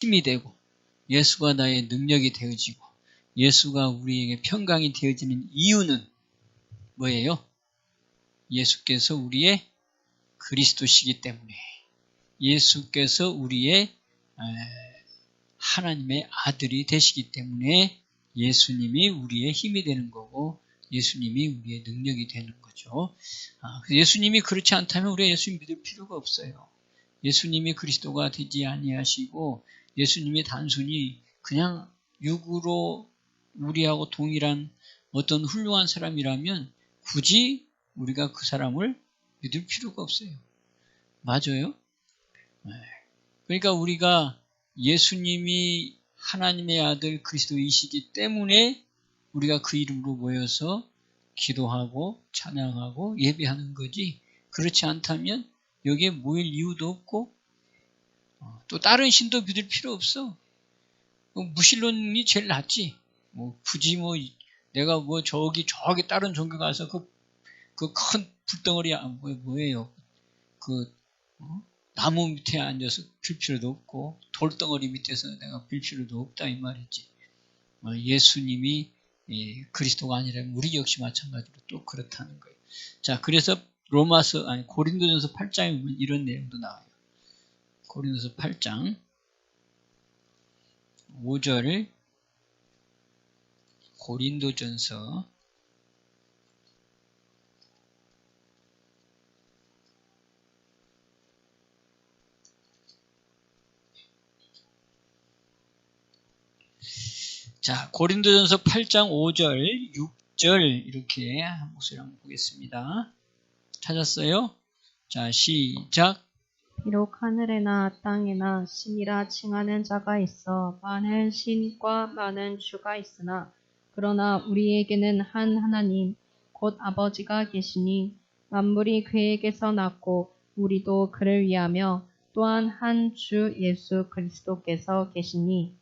힘이 되고 예수가 나의 능력이 되어지고 예수가 우리에게 평강이 되어지는 이유는 뭐예요? 예수께서 우리의 그리스도시기 때문에 예수께서 우리의 하나님의 아들이 되시기 때문에 예수님이 우리의 힘이 되는 거고 예수님이 우리의 능력이 되는 거죠. 예수님이 그렇지 않다면 우리가 예수님 믿을 필요가 없어요. 예수님이 그리스도가 되지 아니하시고 예수님이 단순히 그냥 육으로 우리하고 동일한 어떤 훌륭한 사람이라면 굳이 우리가 그 사람을 믿을 필요가 없어요. 맞아요? 그러니까 우리가 예수님이 하나님의 아들 그리스도이시기 때문에 우리가 그 이름으로 모여서 기도하고 찬양하고 예배하는 거지 그렇지 않다면 여기에 모일 이유도 없고 또 다른 신도 믿을 필요 없어. 무신론이 제일 낫지. 굳이 내가 저기 다른 종교 가서 그 큰 불덩어리 뭐예요? 나무 밑에 앉아서 빌 필요도 없고 돌덩어리 밑에서 내가 빌 필요도 없다 이 말이지. 예수님이 그리스도가 아니라면 우리 역시 마찬가지로 또 그렇다는 거예요. 자, 그래서 고린도전서 8장에 보면 이런 내용도 나와요. 고린도전서 8장 5절 고린도전서 자, 고린도전서 8장 5절, 6절 이렇게 한 목소리 한번 보겠습니다. 찾았어요? 자, 시작. 비록 하늘에나 땅에나 신이라 칭하는 자가 있어 많은 신과 많은 주가 있으나 그러나 우리에게는 한 하나님 곧 아버지가 계시니 만물이 그에게서 났고 우리도 그를 위하며 또한 한 주 예수 그리스도께서 계시니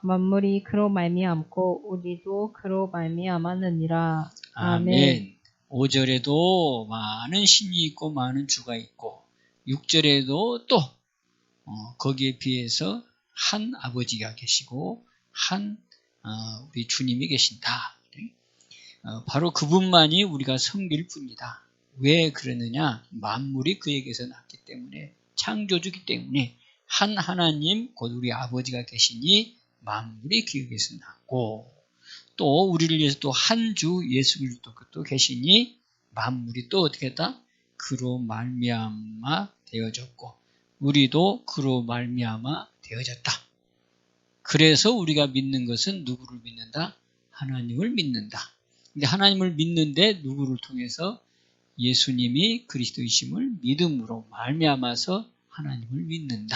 만물이 그로 말미암고 우리도 그로 말미암았느니라. 아멘. 5절에도 많은 신이 있고 많은 주가 있고 6절에도 또 거기에 비해서 한 아버지가 계시고 한 우리 주님이 계신다. 바로 그분만이 우리가 섬길 뿐이다. 왜 그러느냐? 만물이 그에게서 났기 때문에 창조주기 때문에 한 하나님 곧 우리 아버지가 계시니 만물이 그에게서 났고 또 우리를 위해서 또 한 주 예수 그리스도도 계시니 만물이 또 어떻게 했다? 그로 말미암아 되어졌고 우리도 그로 말미암아 되어졌다. 그래서 우리가 믿는 것은 누구를 믿는다? 하나님을 믿는다. 근데 하나님을 믿는데 누구를 통해서? 예수님이 그리스도이심을 믿음으로 말미암아서 하나님을 믿는다.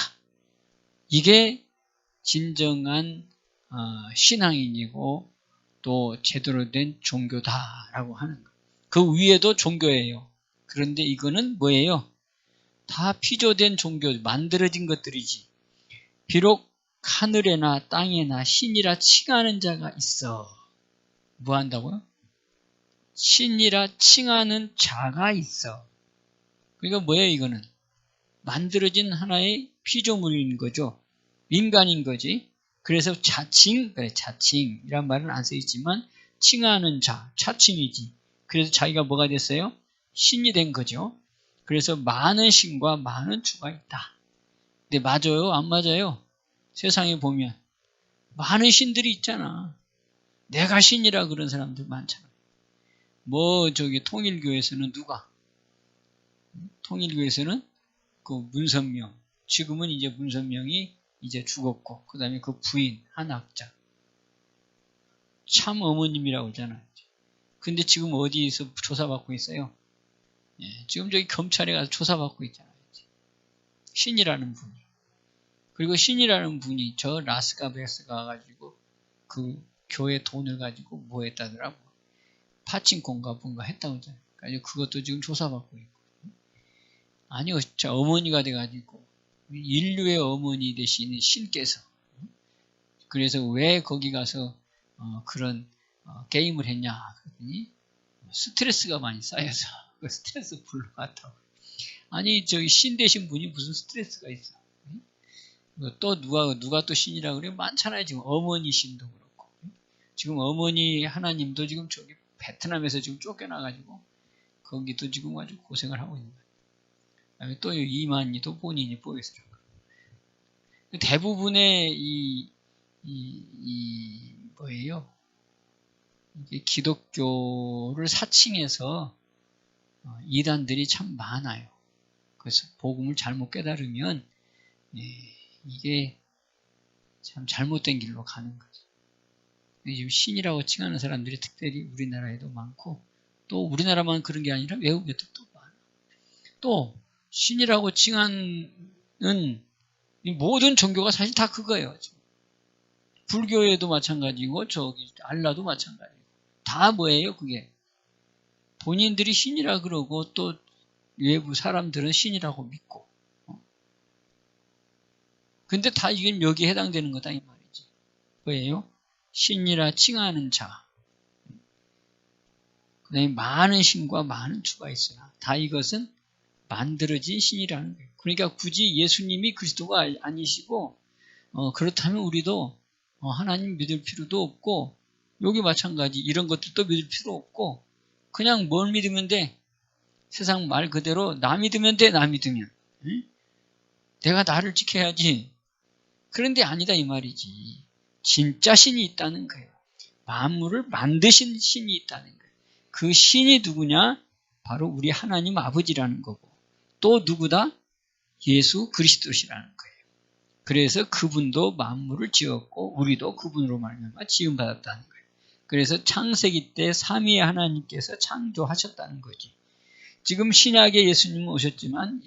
이게 진정한 신앙인이고 또 제대로 된 종교다라고 하는 거예요. 그 위에도 종교예요. 그런데 이거는 뭐예요? 다 피조된 종교, 만들어진 것들이지. 비록 하늘에나 땅에나 신이라 칭하는 자가 있어. 뭐 한다고요? 신이라 칭하는 자가 있어. 그러니까 뭐예요 이거는? 만들어진 하나의 피조물인 거죠. 인간인 거지. 그래서 자칭이란 말은 안 써있지만 칭하는 자, 차칭이지. 그래서 자기가 뭐가 됐어요? 신이 된 거죠. 그래서 많은 신과 많은 주가 있다. 근데 맞아요? 안 맞아요? 세상에 보면 많은 신들이 있잖아. 내가 신이라 그런 사람들 많잖아. 통일교에서는 누가? 통일교에서는 그 문선명. 지금은 이제 문선명이 이제 죽었고, 그 다음에 그 부인, 한학자. 참 어머님이라고 그러잖아요. 근데 지금 어디에서 조사받고 있어요? 지금 저기 검찰에 가서 조사받고 있잖아요. 신이라는 분이. 그리고 신이라는 분이 저 라스베가스 가가지고 그 교회 돈을 가지고 뭐 했다더라? 파친코인가 뭔가 했다고 하잖아요. 그래서 그것도 지금 조사받고 있고. 아니요, 저 어머니가 돼가지고 인류의 어머니 되시는 신께서 그래서 왜 거기 가서 그런 게임을 했냐 그랬더니 스트레스가 많이 쌓여서 그 스트레스 풀러 갔다고. 아니 저기 신 되신 분이 무슨 스트레스가 있어? 또 누가 또 신이라고 그래요? 많잖아요. 지금 어머니 신도 그렇고. 지금 어머니 하나님도 지금 저기 베트남에서 지금 쫓겨나가지고 거기도 지금 아주 고생을 하고 있는 거예요. 또 이만희도 본인이 보여서 대부분의 뭐예요? 이게 기독교를 사칭해서 이단들이 참 많아요. 그래서 복음을 잘못 깨달으면 이게 참 잘못된 길로 가는 거죠. 지금 신이라고 칭하는 사람들이 특별히 우리나라에도 많고 또 우리나라만 그런 게 아니라 외국에도 또 많아요. 또 신이라고 칭하는 모든 종교가 사실 다 그거예요. 불교에도 마찬가지고 저기 알라도 마찬가지고 다 뭐예요? 그게 본인들이 신이라 그러고 또 외부 사람들은 신이라고 믿고 근데 다 이건 여기에 해당되는 거다 이 말이지. 뭐예요? 신이라 칭하는 자. 그 다음에 많은 신과 많은 주가 있으나 다 이것은 만들어진 신이라는 거예요. 그러니까 굳이 예수님이 그리스도가 아니시고 그렇다면 우리도 하나님 믿을 필요도 없고 여기 마찬가지 이런 것들도 믿을 필요 없고 그냥 뭘 믿으면 돼? 세상 말 그대로 나 믿으면 돼. 나 믿으면. 응? 내가 나를 지켜야지. 그런데 아니다 이 말이지. 진짜 신이 있다는 거예요. 만물을 만드신 신이 있다는 거예요. 그 신이 누구냐? 바로 우리 하나님 아버지라는 거고 또 누구다? 예수 그리스도시라는 거예요. 그래서 그분도 만물을 지었고 우리도 그분으로 말미암아 지음받았다는 거예요. 그래서 창세기 때 삼위의 하나님께서 창조하셨다는 거지. 지금 신약에 예수님은 오셨지만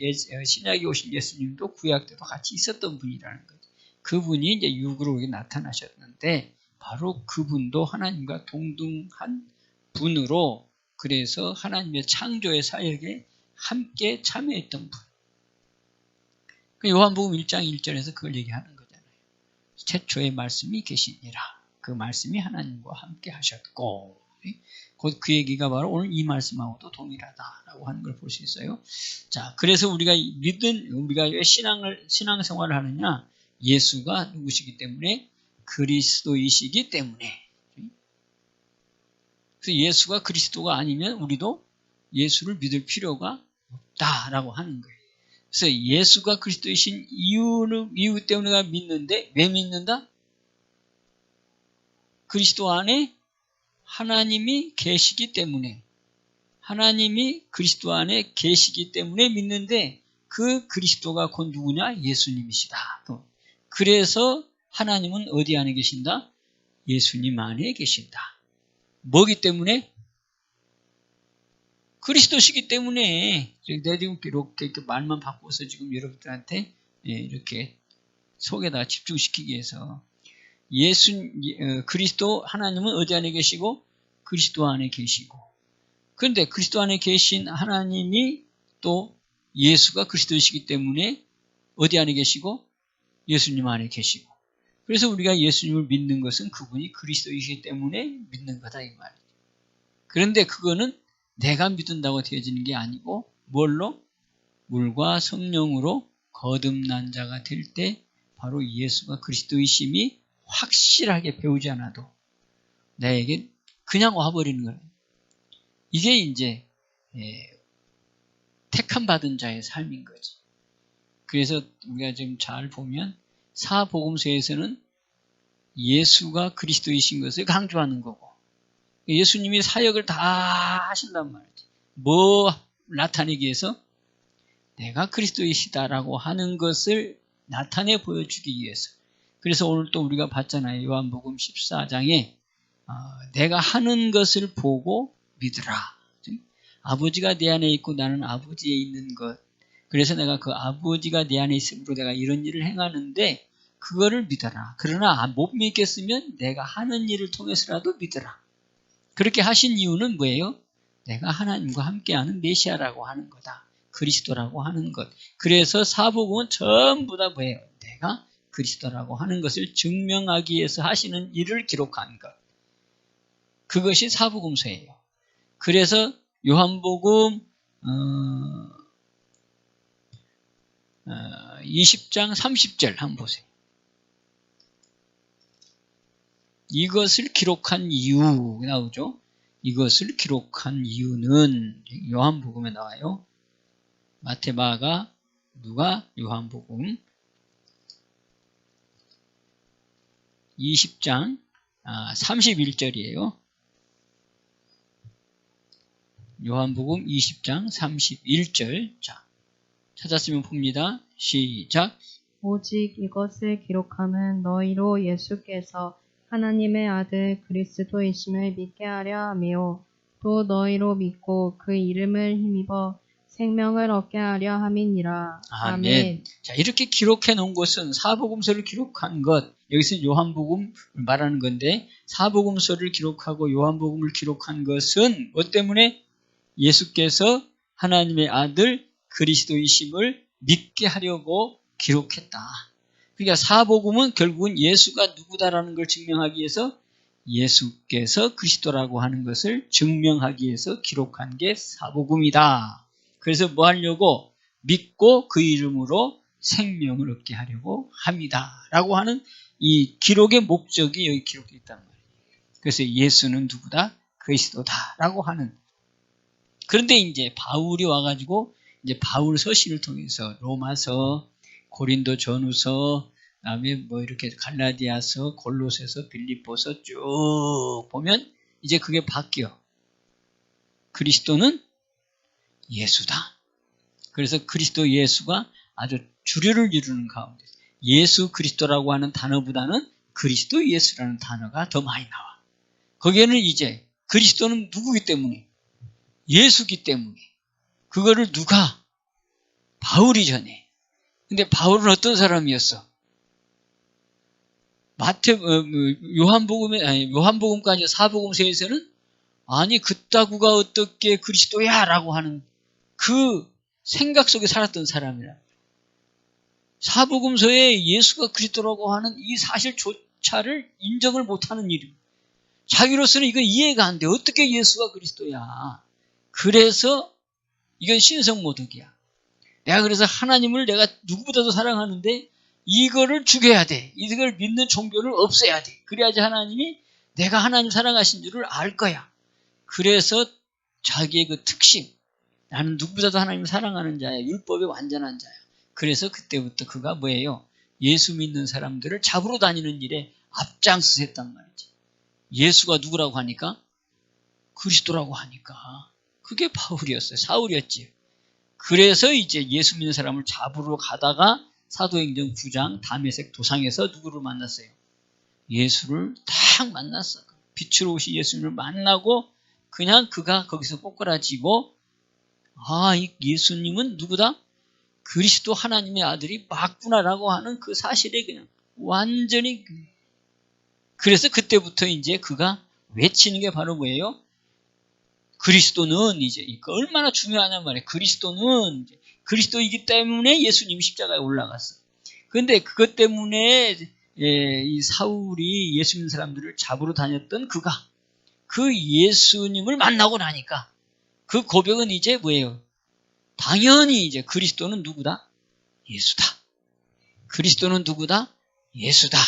신약에 오신 예수님도 구약 때도 같이 있었던 분이라는 거죠. 그분이 이제 육으로 나타나셨는데 바로 그분도 하나님과 동등한 분으로 그래서 하나님의 창조의 사역에 함께 참여했던 분. 요한복음 1장 1절에서 그걸 얘기하는 거잖아요. 최초의 말씀이 계시니라. 그 말씀이 하나님과 함께 하셨고 곧 그 얘기가 바로 오늘 이 말씀하고도 동일하다라고 하는 걸 볼 수 있어요. 자, 그래서 우리가 왜 신앙생활을 하느냐? 예수가 누구시기 때문에 그리스도이시기 때문에. 그래서 예수가 그리스도가 아니면 우리도 예수를 믿을 필요가 없다라고 하는 거예요. 그래서 예수가 그리스도이신 이유 때문에 내가 믿는데 왜 믿는다? 그리스도 안에 하나님이 계시기 때문에 하나님이 그리스도 안에 계시기 때문에 믿는데 그 그리스도가 곧 누구냐? 예수님이시다. 그래서 하나님은 어디 안에 계신다? 예수님 안에 계신다. 뭐기 때문에? 그리스도시기 때문에 내가 지금 이렇게 말만 바꿔서 지금 여러분들한테 이렇게 속에다 집중시키기 위해서 그리스도 하나님은 어디 안에 계시고 그리스도 안에 계시고 그런데 그리스도 안에 계신 하나님이 또 예수가 그리스도이시기 때문에 어디 안에 계시고 예수님 안에 계시고 그래서 우리가 예수님을 믿는 것은 그분이 그리스도이시기 때문에 믿는 거다 이 말이에요. 그런데 그거는 내가 믿는다고 되어지는 게 아니고 뭘로? 물과 성령으로 거듭난 자가 될 때 바로 예수가 그리스도이심이 확실하게 배우지 않아도 나에게 그냥 와버리는 거예요. 이게 이제 택함 받은 자의 삶인 거지. 그래서 우리가 지금 잘 보면 사복음서에서는 예수가 그리스도이신 것을 강조하는 거고 예수님이 사역을 다 하신단 말이지. 뭐 나타내기 위해서? 내가 그리스도이시다라고 하는 것을 나타내 보여주기 위해서. 그래서 오늘 또 우리가 봤잖아요. 요한복음 14장에 내가 하는 것을 보고 믿으라. 아버지가 내 안에 있고 나는 아버지에 있는 것. 그래서 내가 그 아버지가 내 안에 있으므로 내가 이런 일을 행하는데 그거를 믿어라. 그러나 못 믿겠으면 내가 하는 일을 통해서라도 믿어라. 그렇게 하신 이유는 뭐예요? 내가 하나님과 함께하는 메시아라고 하는 거다. 그리스도라고 하는 것. 그래서 사복음은 전부 다 뭐예요? 내가 그리스도라고 하는 것을 증명하기 위해서 하시는 일을 기록한 것. 그것이 사복음서예요. 그래서 요한복음 20장 30절 한번 보세요. 이것을 기록한 이유 나오죠. 이것을 기록한 이유는 요한복음에 나와요. 마태, 마가, 누가, 요한복음 20장 31절이에요. 요한복음 20장 31절. 자, 찾았으면 봅니다. 시작. 오직 이것을 기록함은 너희로 예수께서 하나님의 아들 그리스도이심을 믿게 하려 함이요 또 너희로 믿고 그 이름을 힘입어 생명을 얻게 하려 함이니라. 아멘. 자, 이렇게 기록해 놓은 것은 사복음서를 기록한 것, 여기서 요한복음을 말하는 건데 사복음서를 기록하고 요한복음을 기록한 것은 뭐 때문에? 예수께서 하나님의 아들 그리스도이심을 믿게 하려고 기록했다. 그러니까 사복음은 결국은 예수가 누구다라는 걸 증명하기 위해서 예수께서 그리스도라고 하는 것을 증명하기 위해서 기록한 게 사복음이다. 그래서 뭐 하려고? 믿고 그 이름으로 생명을 얻게 하려고 합니다. 라고 하는 이 기록의 목적이 여기 기록되어 있단 말이에요. 그래서 예수는 누구다? 그리스도다. 라고 하는. 그런데 이제 바울이 와가지고 이제 바울 서신을 통해서 로마서, 고린도 전후서, 그다음에 뭐 이렇게 갈라디아서, 골로새서, 빌립보서 쭉 보면 이제 그게 바뀌어. 그리스도는 예수다. 그래서 그리스도 예수가 아주 주류를 이루는 가운데 예수 그리스도라고 하는 단어보다는 그리스도 예수라는 단어가 더 많이 나와. 거기에는 이제 그리스도는 누구기 때문에? 예수기 때문에. 그거를 누가? 바울이 전해. 근데 바울은 어떤 사람이었어? 요한복음까지 사복음서에서는 아니 그따구가 어떻게 그리스도야 라고 하는 그 생각 속에 살았던 사람이라. 사복음서에 예수가 그리스도라고 하는 이 사실조차를 인정을 못하는 일입니다. 자기로서는 이건 이해가 안 돼. 어떻게 예수가 그리스도야. 그래서 이건 신성모독이야. 내가 그래서 하나님을 내가 누구보다도 사랑하는데 이거를 죽여야 돼. 이걸 믿는 종교를 없애야 돼. 그래야지 하나님이 내가 하나님 사랑하신 줄을 알 거야. 그래서 자기의 그 특심, 나는 누구보다도 하나님을 사랑하는 자야. 율법의 완전한 자야. 그래서 그때부터 그가 뭐예요? 예수 믿는 사람들을 잡으러 다니는 일에 앞장서 했단 말이지. 예수가 누구라고 하니까? 그리스도라고 하니까. 그게 바울이었어요. 사울이었지. 그래서 이제 예수 믿는 사람을 잡으러 가다가 사도행전 9장 다메섹 도상에서 누구를 만났어요? 예수를 딱 만났어. 빛으로 오신 예수님을 만나고 그냥 그가 거기서 꼬꾸라지고 이 예수님은 누구다? 그리스도 하나님의 아들이 맞구나라고 하는 그 사실에 그냥 완전히 그래서 그때부터 이제 그가 외치는 게 바로 뭐예요? 그리스도는 이제 얼마나 중요하냔 말이에요. 그리스도는 이제 그리스도이기 때문에 예수님이 십자가에 올라갔어. 그런데 그것 때문에 이 사울이 예수 믿는 사람들을 잡으러 다녔던 그가 그 예수님을 만나고 나니까 그 고백은 이제 뭐예요? 당연히 이제 그리스도는 누구다? 예수다. 그리스도는 누구다? 예수다.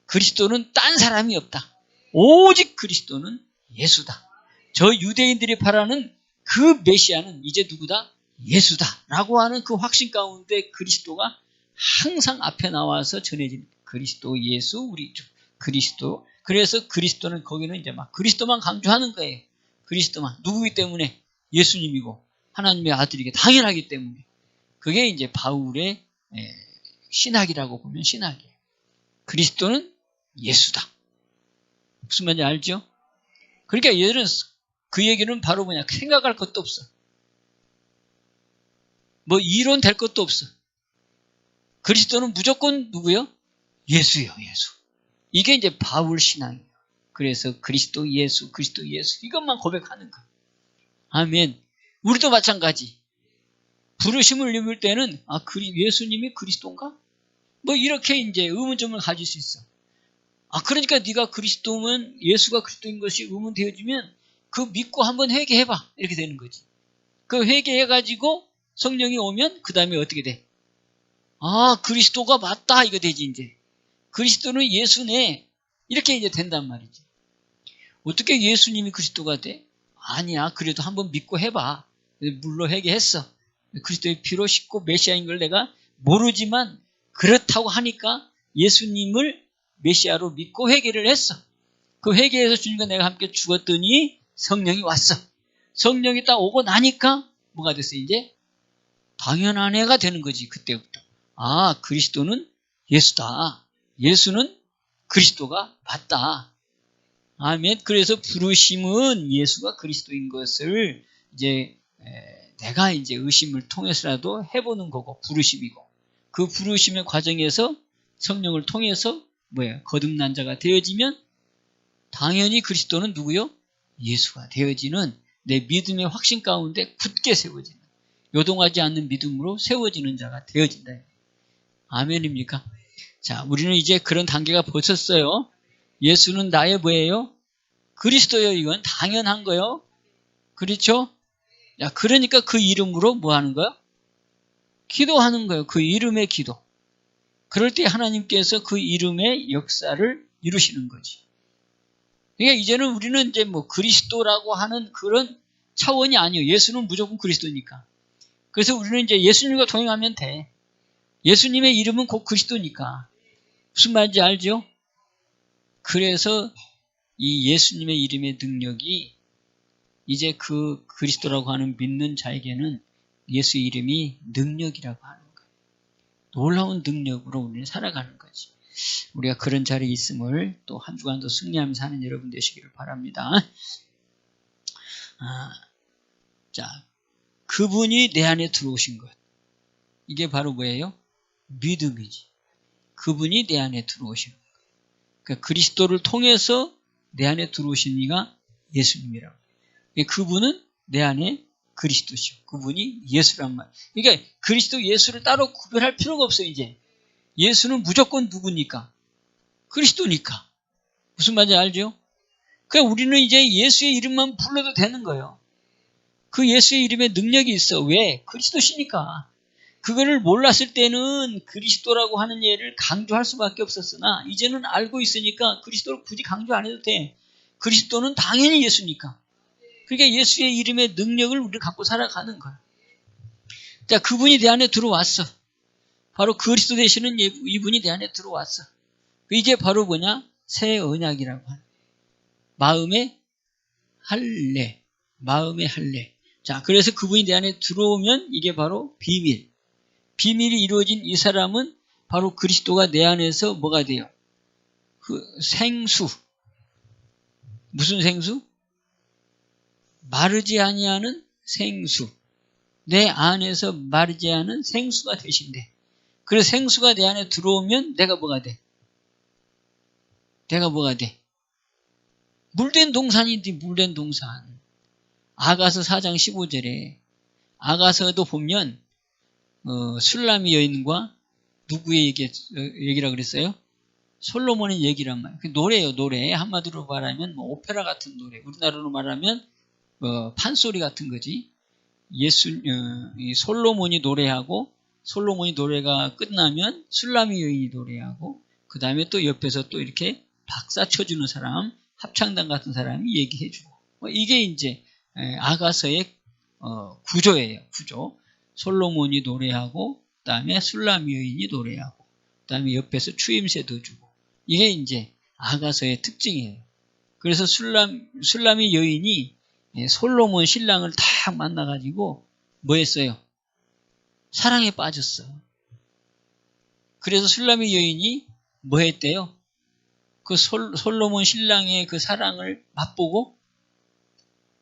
그리스도는 딴 사람이 없다. 오직 그리스도는 예수다. 저 유대인들이 바라는 그 메시아는 이제 누구다? 예수다. 라고 하는 그 확신 가운데 그리스도가 항상 앞에 나와서 전해진 그리스도, 예수, 우리 주, 그리스도. 그래서 그리스도는 거기는 이제 막 그리스도만 강조하는 거예요. 그리스도만. 누구기 때문에? 예수님이고 하나님의 아들이기 당연하기 때문에. 그게 이제 바울의 신학이라고 보면 신학이에요. 그리스도는 예수다. 무슨 말인지 알죠? 그러니까 얘들은 그 얘기는 바로 뭐냐? 생각할 것도 없어. 뭐 이론 될 것도 없어. 그리스도는 무조건 누구요? 예수요, 예수. 이게 이제 바울 신앙이에요. 그래서 그리스도 예수, 그리스도 예수 이것만 고백하는 거예요. 아멘. 우리도 마찬가지. 부르심을 입을 때는 예수님이 그리스도인가? 뭐 이렇게 이제 의문점을 가질 수 있어. 그러니까 네가 그리스도면 예수가 그리스도인 것이 의문되어지면 그 믿고 한번 회개해봐. 이렇게 되는 거지. 그 회개해가지고 성령이 오면 그 다음에 어떻게 돼? 아, 그리스도가 맞다. 이거 되지, 이제. 그리스도는 예수네. 이렇게 이제 된단 말이지. 어떻게 예수님이 그리스도가 돼? 아니야. 그래도 한번 믿고 해봐. 물로 회개했어. 그리스도의 피로 씻고 메시아인 걸 내가 모르지만 그렇다고 하니까 예수님을 메시아로 믿고 회개를 했어. 그 회개에서 주님과 내가 함께 죽었더니 성령이 왔어. 성령이 딱 오고 나니까 뭐가 됐어, 이제? 당연한 애가 되는 거지, 그때부터. 아, 그리스도는 예수다. 예수는 그리스도가 맞다. 아멘. 그래서 부르심은 예수가 그리스도인 것을 이제 내가 이제 의심을 통해서라도 해보는 거고, 부르심이고, 그 부르심의 과정에서 성령을 통해서 거듭난 자가 되어지면 당연히 그리스도는 누구요? 예수가 되어지는 내 믿음의 확신 가운데 굳게 세워지는, 요동하지 않는 믿음으로 세워지는 자가 되어진다. 아멘입니까? 자, 우리는 이제 그런 단계가 벌었어요. 예수는 나의 뭐예요? 그리스도요. 이건 당연한 거요. 그렇죠? 야, 그러니까 그 이름으로 뭐 하는 거야? 기도하는 거예요. 그 이름의 기도. 그럴 때 하나님께서 그 이름의 역사를 이루시는 거지. 그러니까 이제는 우리는 이제 그리스도라고 하는 그런 차원이 아니에요. 예수는 무조건 그리스도니까. 그래서 우리는 이제 예수님과 동행하면 돼. 예수님의 이름은 곧 그리스도니까. 무슨 말인지 알죠? 그래서 이 예수님의 이름의 능력이 이제 그 그리스도라고 하는 믿는 자에게는 예수의 이름이 능력이라고 하는 거예요. 놀라운 능력으로 우리는 살아가는 거지. 우리가 그런 자리에 있음을 또 한 주간도 승리하면서 사는 여러분 되시기를 바랍니다. 자, 그분이 내 안에 들어오신 것. 이게 바로 뭐예요? 믿음이지. 그분이 내 안에 들어오신 것. 그러니까 그리스도를 통해서 내 안에 들어오신 이가 예수님이라고. 그분은 내 안에 그리스도시오. 그분이 예수란 말. 그러니까 그리스도 예수를 따로 구별할 필요가 없어요, 이제. 예수는 무조건 누구니까? 그리스도니까. 무슨 말인지 알죠? 그러니까 우리는 이제 예수의 이름만 불러도 되는 거예요. 그 예수의 이름에 능력이 있어. 왜? 그리스도시니까. 그거를 몰랐을 때는 그리스도라고 하는 예를 강조할 수밖에 없었으나 이제는 알고 있으니까 그리스도를 굳이 강조 안 해도 돼. 그리스도는 당연히 예수니까. 그러니까 예수의 이름의 능력을 우리가 갖고 살아가는 거야. 자, 그분이 내 안에 들어왔어. 바로 그리스도 되시는 이분이 내 안에 들어왔어. 이게 바로 뭐냐? 새 언약이라고 하는. 마음의 할례. 마음의 할례. 자, 그래서 그분이 내 안에 들어오면 이게 바로 비밀. 비밀이 이루어진 이 사람은 바로 그리스도가 내 안에서 뭐가 돼요? 그 생수. 무슨 생수? 마르지 아니하는 생수. 내 안에서 마르지 않은 생수가 되신대. 그래서 생수가 내 안에 들어오면 내가 뭐가 돼? 내가 뭐가 돼? 물된 동산인데 물된 동산. 아가서 4장 15절에 아가서도 보면 술람이 여인과 누구의 얘기라 그랬어요? 솔로몬의 얘기란 말이에요. 노래예요, 노래. 한마디로 말하면 오페라 같은 노래. 우리나라로 말하면 판소리 같은 거지. 이 솔로몬이 노래하고 솔로몬이 노래가 끝나면 술람이 여인이 노래하고 그 다음에 또 옆에서 또 이렇게 박사 쳐주는 사람, 합창단 같은 사람이 얘기해주고 이게 이제 아가서의 구조예요. 구조. 솔로몬이 노래하고 그 다음에 술람이 여인이 노래하고 그 다음에 옆에서 추임새도 주고 이게 이제 아가서의 특징이에요. 그래서 술람이 여인이 솔로몬 신랑을 딱 만나가지고 뭐 했어요? 사랑에 빠졌어. 그래서 술람이 여인이 뭐 했대요? 그 솔로몬 신랑의 그 사랑을 맛보고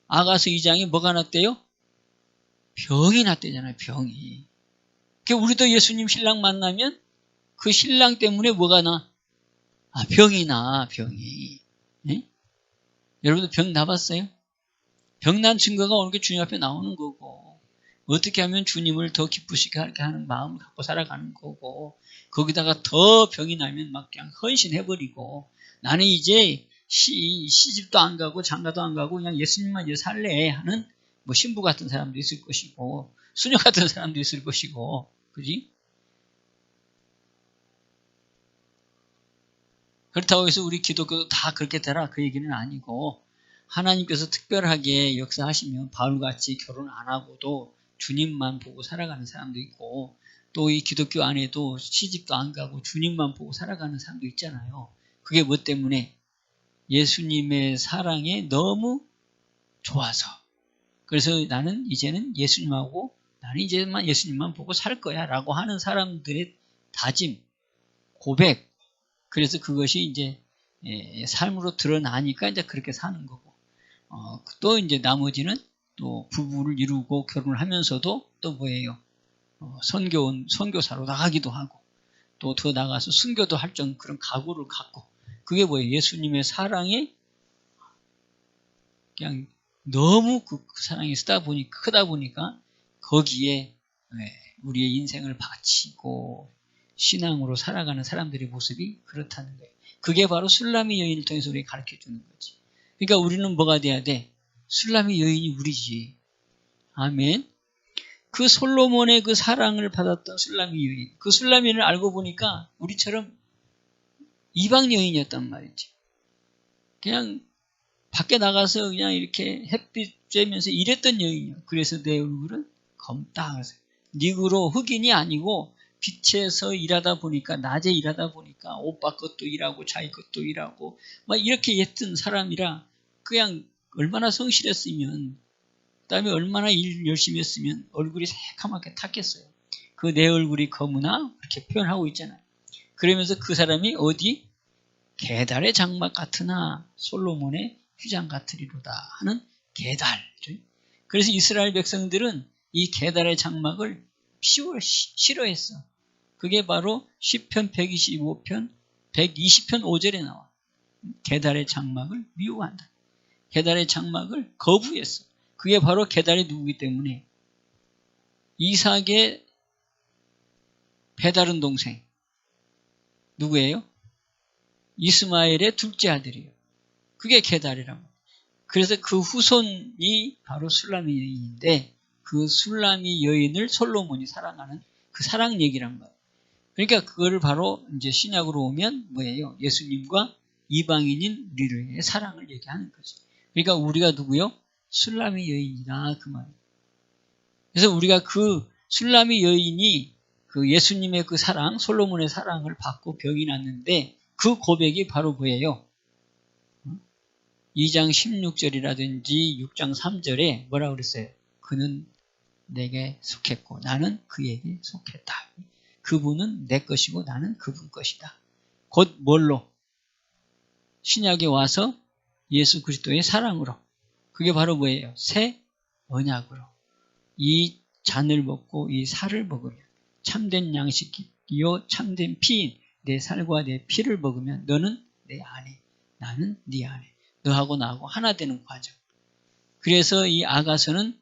아가서 2장에 뭐가 났대요? 병이 났대잖아요. 병이. 그러니까 우리도 예수님 신랑 만나면 그 신랑 때문에 뭐가 나? 병이 나. 병이. 네? 여러분들 병 나봤어요? 병난 증거가 오늘 주님 앞에 나오는 거고 어떻게 하면 주님을 더 기쁘시게 하는 마음을 갖고 살아가는 거고 거기다가 더 병이 나면 막 그냥 헌신해버리고 나는 이제 시집도 안 가고 장가도 안 가고 그냥 예수님만 이제 살래 하는 신부 같은 사람도 있을 것이고 수녀 같은 사람도 있을 것이고 그지? 그렇다고 해서 우리 기독교도 다 그렇게 되라 그 얘기는 아니고 하나님께서 특별하게 역사하시면 바울같이 결혼 안 하고도 주님만 보고 살아가는 사람도 있고 또 이 기독교 안에도 시집도 안 가고 주님만 보고 살아가는 사람도 있잖아요. 그게 뭐 때문에? 예수님의 사랑에 너무 좋아서. 그래서 나는 이제는 예수님만 보고 살 거야 라고 하는 사람들의 다짐, 고백. 그래서 그것이 이제 삶으로 드러나니까 이제 그렇게 사는 거고. 또 이제 나머지는 또 부부를 이루고 결혼을 하면서도 또 뭐예요? 선교사로 나가기도 하고 또 더 나가서 순교도 할 정도 그런 각오를 갖고 그게 뭐예요? 예수님의 사랑에 그냥 너무 그 사랑이 크다 보니까 거기에 우리의 인생을 바치고 신앙으로 살아가는 사람들의 모습이 그렇다는 거예요. 그게 바로 술라미 여인을 통해서 우리에게 가르쳐 주는 거지. 그러니까 우리는 뭐가 돼야 돼? 술라미 여인이 우리지. 아멘. 그 솔로몬의 그 사랑을 받았던 술라미 여인. 그 술라미 여인을 알고 보니까 우리처럼 이방 여인이었단 말이지. 그냥 밖에 나가서 그냥 이렇게 햇빛 쬐면서 일했던 여인이요. 그래서 내 얼굴은 검다. 니그로 흑인이 아니고 빛에서 일하다 보니까 낮에 일하다 보니까 오빠 것도 일하고 자기 것도 일하고 막 이렇게 했던 사람이라 그냥 얼마나 성실했으면 그다음에 얼마나 일 열심히 했으면 얼굴이 새카맣게 탔겠어요. 그 내 얼굴이 검으나 그렇게 표현하고 있잖아요. 그러면서 그 사람이 어디? 게달의 장막 같으나 솔로몬의 휘장 같으리로다 하는 게달. 그래서 이스라엘 백성들은 이 게달의 장막을 싫어했어. 그게 바로 시편 125편 120편 5절에 나와. 게달의 장막을 미워한다. 게달의 장막을 거부했어. 그게 바로 게달이 누구이기 때문에 이삭의 배다른 동생 누구예요? 이스마엘의 둘째 아들이에요. 그게 게달이라고. 그래서 그 후손이 바로 술라미 여인인데 그 술라미 여인을 솔로몬이 사랑하는 그 사랑 얘기란 거예요. 그러니까 그거를 바로 이제 신약으로 오면 뭐예요? 예수님과 이방인인 우리의 사랑을 얘기하는 거죠. 그러니까 우리가 누구요? 술라미 여인이다 그 말이에요. 그래서 우리가 그 술라미 여인이 그 예수님의 그 사랑, 솔로몬의 사랑을 받고 병이 났는데 그 고백이 바로 뭐예요? 2장 16절이라든지 6장 3절에 뭐라고 그랬어요? 그는 내게 속했고 나는 그에게 속했다. 그분은 내 것이고 나는 그분 것이다. 곧 뭘로? 신약에 와서 예수 그리스도의 사랑으로. 그게 바로 뭐예요? 새 언약으로. 이 잔을 먹고 이 살을 먹으면 참된 양식이요 참된 피인 내 살과 내 피를 먹으면 너는 내 안에 나는 네 안에 너하고 나하고 하나 되는 과정. 그래서 이 아가서는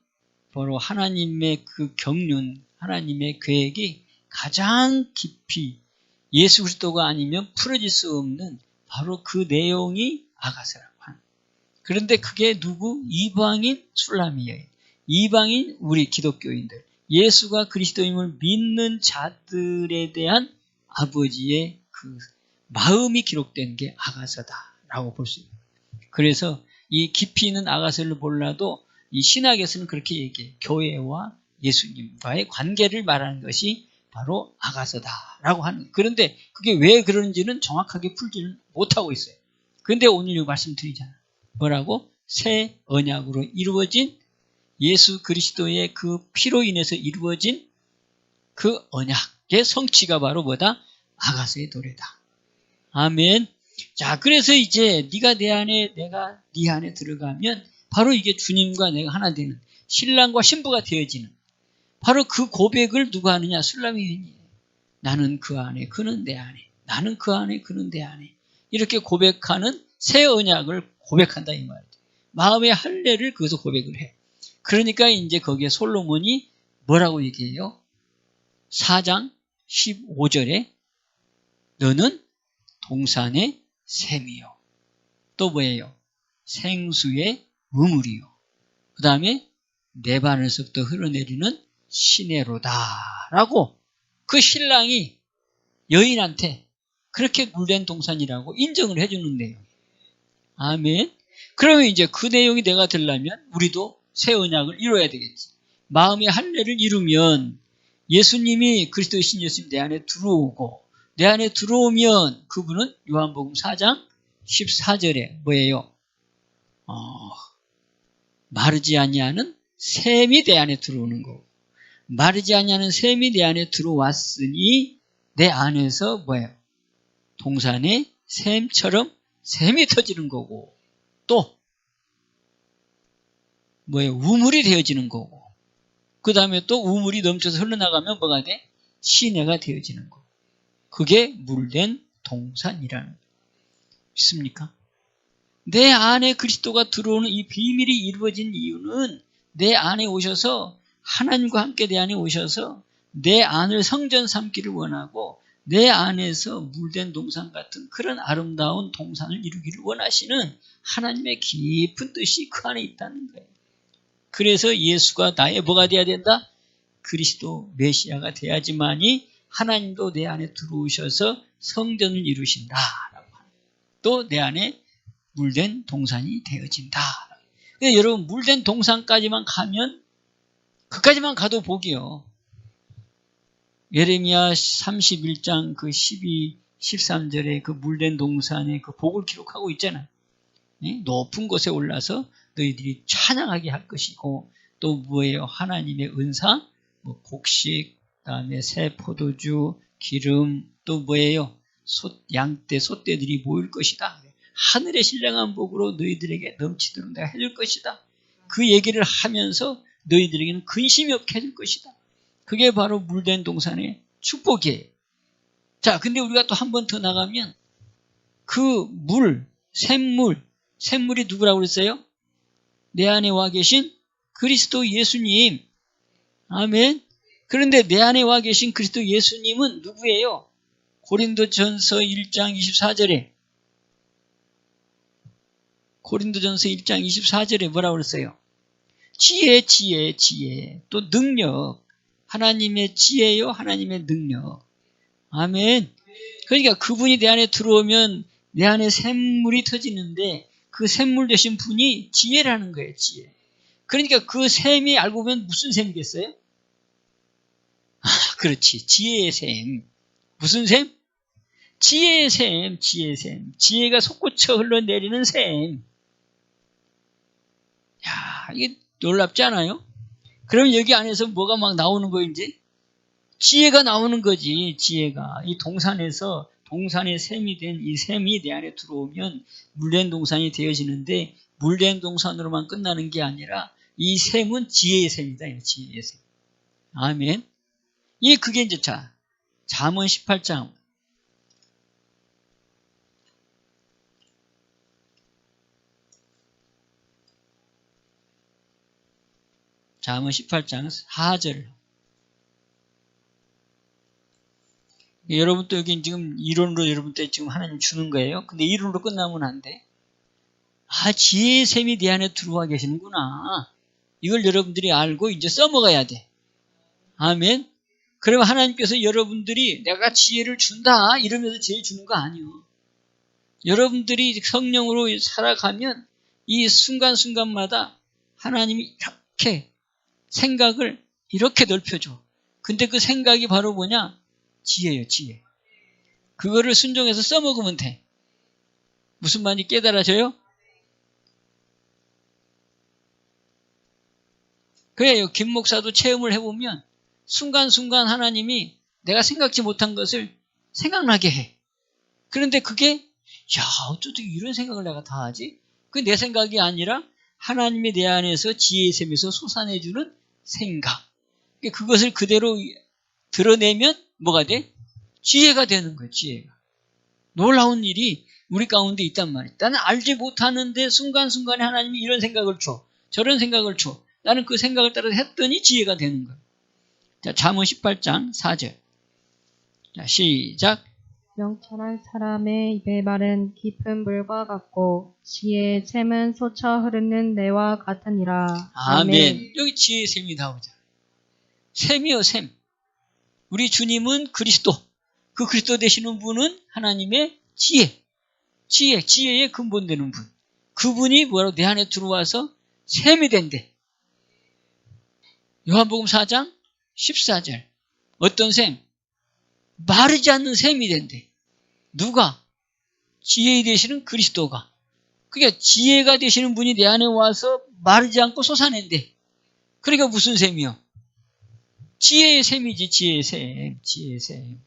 바로 하나님의 그 경륜 하나님의 계획이 가장 깊이 예수 그리스도가 아니면 풀어질 수 없는 바로 그 내용이 아가서라고 하는. 그런데 그게 누구? 이방인 술라미 여인. 이방인 우리 기독교인들. 예수가 그리스도임을 믿는 자들에 대한 아버지의 그 마음이 기록된 게 아가서다라고 볼 수 있습니다. 그래서 이 깊이 있는 아가서를 몰라도 이 신학에서는 그렇게 얘기해요. 교회와 예수님과의 관계를 말하는 것이 바로 아가서다라고 하는. 그런데 그게 왜 그런지는 정확하게 풀지는 못하고 있어요. 그런데 오늘 이 말씀 드리잖아요. 뭐라고? 새 언약으로 이루어진 예수 그리스도의 그 피로 인해서 이루어진 그 언약의 성취가 바로 뭐다? 아가서의 노래다. 아멘. 자, 그래서 이제 네가 내 안에 내가 네 안에 들어가면 바로 이게 주님과 내가 하나 되는 신랑과 신부가 되어지는 바로 그 고백을 누가 하느냐? 술라미 여인이에요. 나는 그 안에 그는 내 안에 나는 그 안에 그는 내 안에 이렇게 고백하는 새 언약을 고백한다 이 말이죠. 마음의 할례를 거기서 고백을 해. 그러니까 이제 거기에 솔로몬이 뭐라고 얘기해요? 4장 15절에 너는 동산의 샘이요. 또 뭐예요? 생수의 우물이요. 그 다음에 내 바늘서부터 흘러내리는 시내로다 라고 그 신랑이 여인한테 그렇게 물된 동산이라고 인정을 해주는 내용. 아멘. 그러면 이제 그 내용이 내가 되려면 우리도 새 언약을 이뤄야 되겠지. 마음의 할례를 이루면 예수님이 그리스도의 신 예수님 내 안에 들어오고, 내 안에 들어오면 그분은 요한복음 4장 14절에 뭐예요? 마르지 아니하는 샘이 내 안에 들어오는 거고, 마르지 아니하는 샘이 내 안에 들어왔으니 내 안에서 뭐예요? 동산의 샘처럼 샘이 터지는 거고, 또 뭐예요? 우물이 되어지는 거고, 그 다음에 또 우물이 넘쳐서 흘러나가면 뭐가 돼? 시내가 되어지는 거고. 그게 물된 동산이라는 거예요. 믿습니까? 내 안에 그리스도가 들어오는 이 비밀이 이루어진 이유는 내 안에 오셔서 하나님과 함께 내 안에 오셔서 내 안을 성전 삼기를 원하고 내 안에서 물된 동산 같은 그런 아름다운 동산을 이루기를 원하시는 하나님의 깊은 뜻이 그 안에 있다는 거예요. 그래서 예수가 나의 뭐가 돼야 된다? 그리스도 메시아가 돼야지만이 하나님도 내 안에 들어오셔서 성전을 이루신다라고 하는, 또 내 안에 물된 동산이 되어진다. 그러니까 여러분, 물된 동산까지만 가면, 그까지만 가도 복이요. 예레미야 31장 그 12, 13절에 그 물된 동산의 그 복을 기록하고 있잖아요. 높은 곳에 올라서 너희들이 찬양하게 할 것이고, 또 뭐예요? 하나님의 은사, 뭐 곡식, 그다음에 새 포도주, 기름, 또 뭐예요? 양떼, 소떼들이 모일 것이다. 하늘의 신령한 복으로 너희들에게 넘치도록 내가 해줄 것이다. 그 얘기를 하면서 너희들에게는 근심이 없게 해줄 것이다. 그게 바로 물된 동산의 축복이에요. 자, 근데 우리가 또 한 번 더 나가면 그 물, 샘물이 누구라고 그랬어요? 내 안에 와 계신 그리스도 예수님. 아멘. 그런데 내 안에 와 계신 그리스도 예수님은 누구예요? 고린도전서 1장 24절에 뭐라고 그랬어요? 지혜, 또 능력. 하나님의 지혜요, 하나님의 능력. 아멘. 그러니까 그분이 내 안에 들어오면 내 안에 샘물이 터지는데 그 샘물 되신 분이 지혜라는 거예요, 지혜. 그러니까 그 샘이 알고 보면 무슨 샘이겠어요? 그렇지. 지혜의 샘. 무슨 샘? 지혜의 샘. 지혜가 솟구쳐 흘러내리는 샘. 야, 이게 놀랍지 않아요? 그럼 여기 안에서 뭐가 막 나오는 거예요, 이제? 지혜가 나오는 거지, 지혜가. 이 동산에서, 동산의 샘이 된 이 샘이 내 안에 들어오면 물된 동산이 되어지는데, 물된 동산으로만 끝나는 게 아니라 이 샘은 지혜의 샘이다, 지혜의 샘. 아멘. 그게 이제 잠언 18장. 잠언 18장 4절. 여러분 또 여기 지금 이론으로 여러분들 지금 하나님 주는 거예요. 근데 이론으로 끝나면 안 돼. 지혜의 샘이 내 안에 들어와 계시는구나. 이걸 여러분들이 알고 이제 써먹어야 돼. 아멘. 그러면 하나님께서 여러분들이 내가 지혜를 준다 이러면서 지혜 주는 거 아니에요. 여러분들이 성령으로 살아가면 이 순간순간마다 하나님이 이렇게 생각을 이렇게 넓혀줘. 근데 그 생각이 바로 뭐냐? 지혜예요, 지혜. 그거를 순종해서 써먹으면 돼. 무슨 말인지 깨달아져요? 그래요. 김 목사도 체험을 해보면 순간순간 하나님이 내가 생각지 못한 것을 생각나게 해. 그런데 그게 어쩌지 이런 생각을 내가 다 하지? 그게 내 생각이 아니라 하나님이 내 안에서 지혜의 샘에서 솟아내주는 생각. 그것을 그대로 드러내면 뭐가 돼? 지혜가 되는 거예요, 지혜가. 놀라운 일이 우리 가운데 있단 말이에요. 나는 알지 못하는데 순간순간에 하나님이 이런 생각을 줘. 저런 생각을 줘. 나는 그 생각을 따라서 했더니 지혜가 되는 거예요. 자, 잠언 18장 4절. 자, 시작. 명철한 사람의 입의 말은 깊은 물과 같고 지혜의 샘은 솟아 흐르는 내와 같으니라. 아멘. 여기 지혜의 샘이 나오잖아요. 샘이요, 샘. 우리 주님은 그리스도. 그 그리스도 되시는 분은 하나님의 지혜의 근본 되는 분. 그분이 뭐라고 내 안에 들어와서 샘이 된대. 요한복음 4장 14절. 어떤 샘? 마르지 않는 샘이 된대. 누가? 지혜 되시는 그리스도가. 그러니까 지혜가 되시는 분이 내 안에 와서 마르지 않고 솟아낸대. 그러니까 무슨 샘이요? 지혜의 샘이지, 지혜의 샘.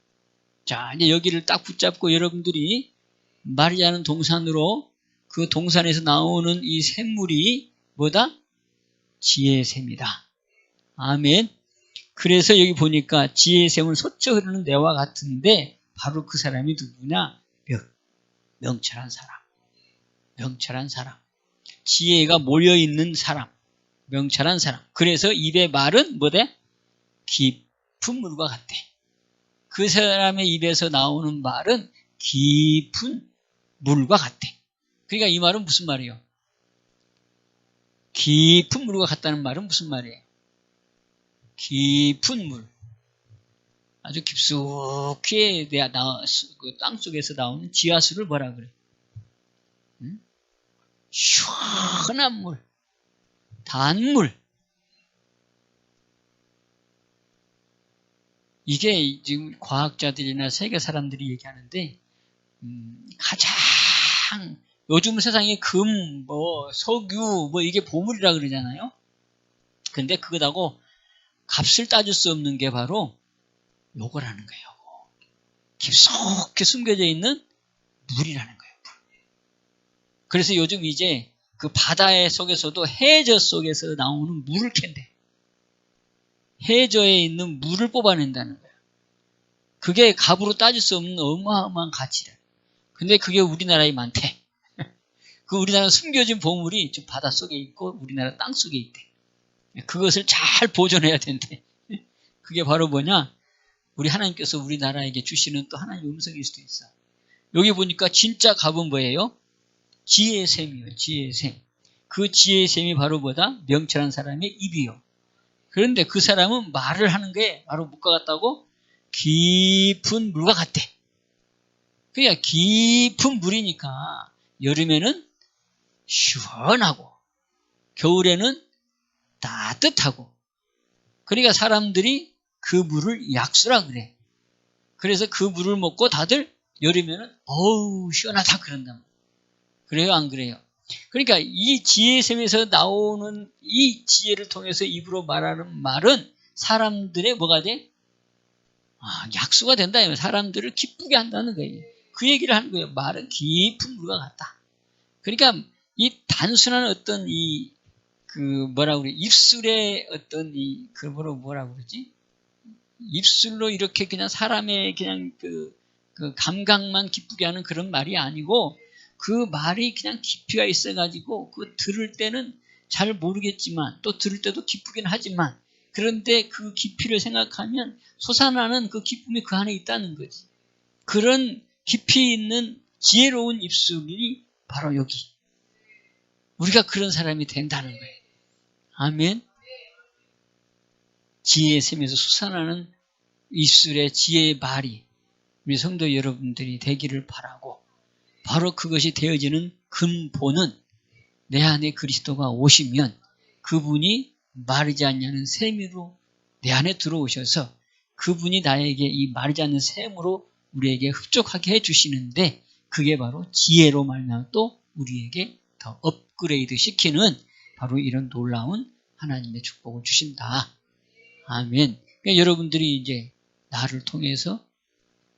자, 이제 여기를 딱 붙잡고 여러분들이 마르지 않은 동산으로 그 동산에서 나오는 이 샘물이 뭐다? 지혜의 샘이다. 아멘. 그래서 여기 보니까 지혜의 샘은 솟쳐 흐르는 내와 같은데 바로 그 사람이 누구냐? 명철한 사람. 지혜가 모여있는 사람. 명철한 사람. 그래서 입의 말은 뭐대? 깊은 물과 같대. 그 사람의 입에서 나오는 말은 깊은 물과 같대. 그러니까 이 말은 무슨 말이에요? 깊은 물과 같다는 말은 무슨 말이에요? 깊은 물. 아주 깊숙이 그 땅속에서 나오는 지하수를 뭐라 그래? 응? 시원한 물, 단물. 이게 지금 과학자들이나 세계 사람들이 얘기하는데 가장 요즘 세상에 금, 석유, 이게 보물이라 그러잖아요. 근데 그거하고 값을 따질 수 없는 게 바로 요거라는 거예요. 깊숙이 숨겨져 있는 물이라는 거예요. 그래서 요즘 이제 그 바다의 속에서도 해저 속에서 나오는 물을 캔대. 해저에 있는 물을 뽑아낸다는 거예요. 그게 값으로 따질 수 없는 어마어마한 가치래. 근데 그게 우리나라에 많대. 그 우리나라 숨겨진 보물이 좀 바닷속에 있고 우리나라 땅속에 있대. 그것을 잘 보존해야 된대. 그게 바로 뭐냐? 우리 하나님께서 우리나라에게 주시는 또 하나님의 음성일 수도 있어. 여기 보니까 진짜 값은 뭐예요? 지혜의 샘이에요. 지혜의 샘. 그 지혜의 샘이 바로 뭐다? 명철한 사람의 입이요. 그런데 그 사람은 말을 하는 게 바로 뭐가 같다고? 깊은 물과 같대. 그러니까 깊은 물이니까 여름에는 시원하고 겨울에는 따뜻하고 그러니까 사람들이 그 물을 약수라 그래. 그래서 그 물을 먹고 다들 여름에는 어우 시원하다 그런다. 그래요 안 그래요? 그러니까 이 지혜의 샘에서 나오는 이 지혜를 통해서 입으로 말하는 말은 사람들의 뭐가 돼? 약수가 된다. 사람들을 기쁘게 한다는 거예요. 그 얘기를 하는 거예요. 말은 깊은 물과 같다. 그러니까 이 단순한 어떤 입술의 어떤 뭐라 그러지? 입술로 이렇게 그냥 사람의 그냥 그 감각만 기쁘게 하는 그런 말이 아니고 그 말이 그냥 깊이가 있어가지고 그 들을 때는 잘 모르겠지만 또 들을 때도 기쁘긴 하지만 그런데 그 깊이를 생각하면 솟아나는 그 기쁨이 그 안에 있다는 거지. 그런 깊이 있는 지혜로운 입술이 바로 여기. 우리가 그런 사람이 된다는 거예요. 아멘. 지혜의 샘에서 솟아나는 입술의 지혜의 말이 우리 성도 여러분들이 되기를 바라고 바로 그것이 되어지는 근본은 내 안에 그리스도가 오시면 그분이 마르지 않냐는 샘으로 내 안에 들어오셔서 그분이 나에게 이 마르지 않는 샘으로 우리에게 흡족하게 해주시는데 그게 바로 지혜로 말미암아 또 우리에게 더 업그레이드 시키는 바로 이런 놀라운 하나님의 축복을 주신다. 아멘. 그러니까 여러분들이 이제 나를 통해서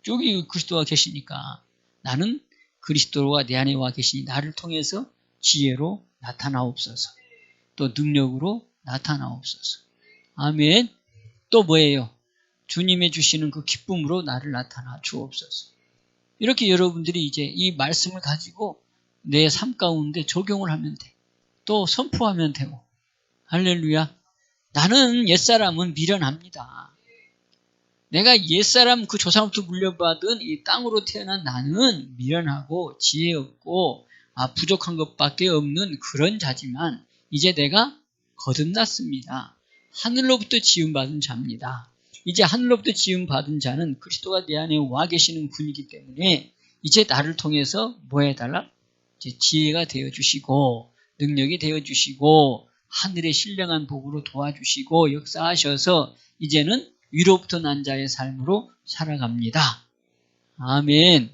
여기 그리스도가 계시니까 나는 그리스도가 내 안에 와 계시니 나를 통해서 지혜로 나타나옵소서. 또 능력으로 나타나옵소서. 아멘. 또 뭐예요? 주님의 주시는 그 기쁨으로 나를 나타나 주옵소서. 이렇게 여러분들이 이제 이 말씀을 가지고 내 삶 가운데 적용을 하면 돼. 또 선포하면 되고. 할렐루야. 나는 옛사람은 미련합니다. 내가 옛사람 그 조상부터 물려받은 이 땅으로 태어난 나는 미련하고 지혜 없고 부족한 것밖에 없는 그런 자지만 이제 내가 거듭났습니다. 하늘로부터 지음받은 자입니다. 이제 하늘로부터 지음받은 자는 그리스도가 내 안에 와 계시는 분이기 때문에 이제 나를 통해서 뭐 해달라? 이제 지혜가 되어주시고 능력이 되어주시고 하늘의 신령한 복으로 도와주시고 역사하셔서 이제는 위로부터 난 자의 삶으로 살아갑니다. 아멘.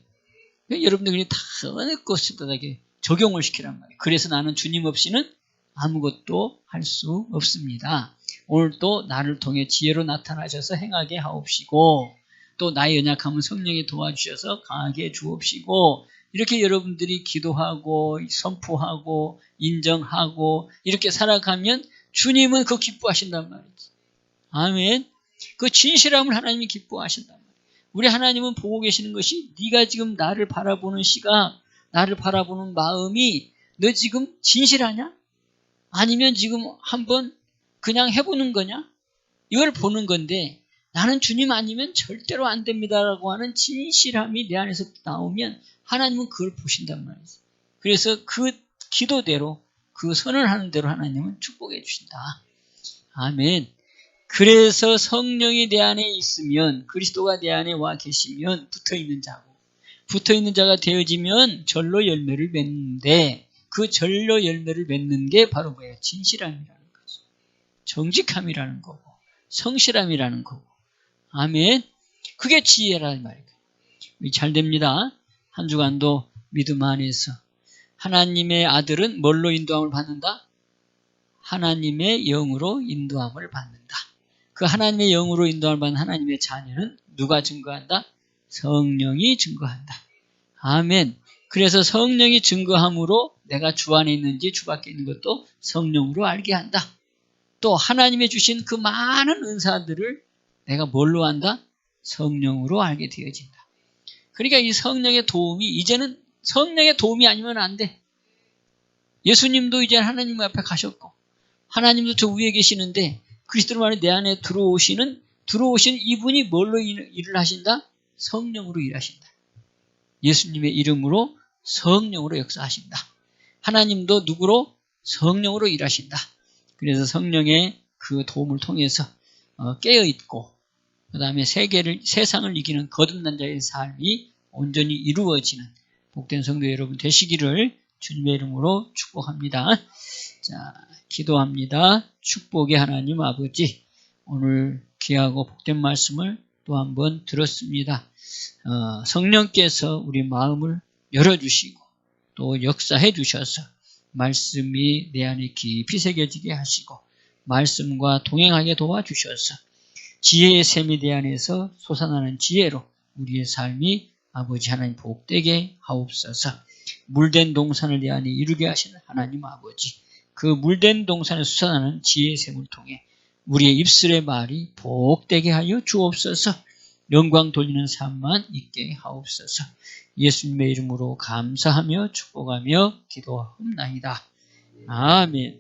여러분들이 다 어느 것에다게 적용을 시키란 말이에요. 그래서 나는 주님 없이는 아무것도 할 수 없습니다. 오늘 또 나를 통해 지혜로 나타나셔서 행하게 하옵시고 또 나의 연약함은 성령이 도와주셔서 강하게 해 주옵시고 이렇게 여러분들이 기도하고 선포하고 인정하고 이렇게 살아가면 주님은 그거 기뻐하신단 말이지. 아멘. 그 진실함을 하나님이 기뻐하신단 말이에요. 우리 하나님은 보고 계시는 것이 네가 지금 나를 바라보는 시각, 나를 바라보는 마음이 너 지금 진실하냐? 아니면 지금 한번 그냥 해보는 거냐? 이걸 보는 건데 나는 주님 아니면 절대로 안 됩니다라고 하는 진실함이 내 안에서 나오면 하나님은 그걸 보신단 말이죠. 그래서 그 기도대로 그 선언하는 대로 하나님은 축복해 주신다. 아멘. 그래서 성령이 내 안에 있으면 그리스도가 내 안에 와 계시면 붙어있는 자고 붙어있는 자가 되어지면 절로 열매를 맺는데 그 절로 열매를 맺는 게 바로 뭐예요? 진실함이라는 거죠. 정직함이라는 거고 성실함이라는 거고 아멘. 그게 지혜라는 말이에요. 잘 됩니다. 한 주간도 믿음 안에서 하나님의 아들은 뭘로 인도함을 받는다? 하나님의 영으로 인도함을 받는다. 그 하나님의 영으로 인도함을 받는 하나님의 자녀는 누가 증거한다? 성령이 증거한다. 아멘. 그래서 성령이 증거함으로 내가 주 안에 있는지 주 밖에 있는 것도 성령으로 알게 한다. 또 하나님의 주신 그 많은 은사들을 내가 뭘로 한다? 성령으로 알게 되어진다. 그러니까 이 성령의 도움이 이제는 성령의 도움이 아니면 안 돼. 예수님도 이제 하나님 앞에 가셨고 하나님도 저 위에 계시는데 그리스도로 말해 내 안에 들어오신 이분이 뭘로 일을 하신다? 성령으로 일하신다. 예수님의 이름으로 성령으로 역사하신다. 하나님도 누구로? 성령으로 일하신다. 그래서 성령의 그 도움을 통해서 깨어있고 그 다음에 세상을 이기는 거듭난 자의 삶이 온전히 이루어지는 복된 성도 여러분 되시기를 주님의 이름으로 축복합니다. 자, 기도합니다. 축복의 하나님 아버지, 오늘 귀하고 복된 말씀을 또 한번 들었습니다. 성령께서 우리 마음을 열어주시고 또 역사해 주셔서 말씀이 내 안에 깊이 새겨지게 하시고 말씀과 동행하게 도와주셔서 지혜의 샘이 내 안에서 솟아나는 지혜로 우리의 삶이 아버지 하나님 복되게 하옵소서. 물된 동산을 내 안에 이루게 하시는 하나님 아버지, 그 물된 동산에 솟아나는 지혜의 샘을 통해 우리의 입술의 말이 복되게 하여 주옵소서. 영광 돌리는 삶만 있게 하옵소서. 예수님의 이름으로 감사하며 축복하며 기도하옵나이다. 아멘.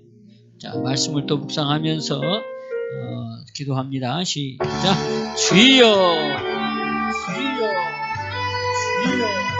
자, 말씀을 또 묵상하면서 기도합니다. 시작. 주여, 주여, 주여.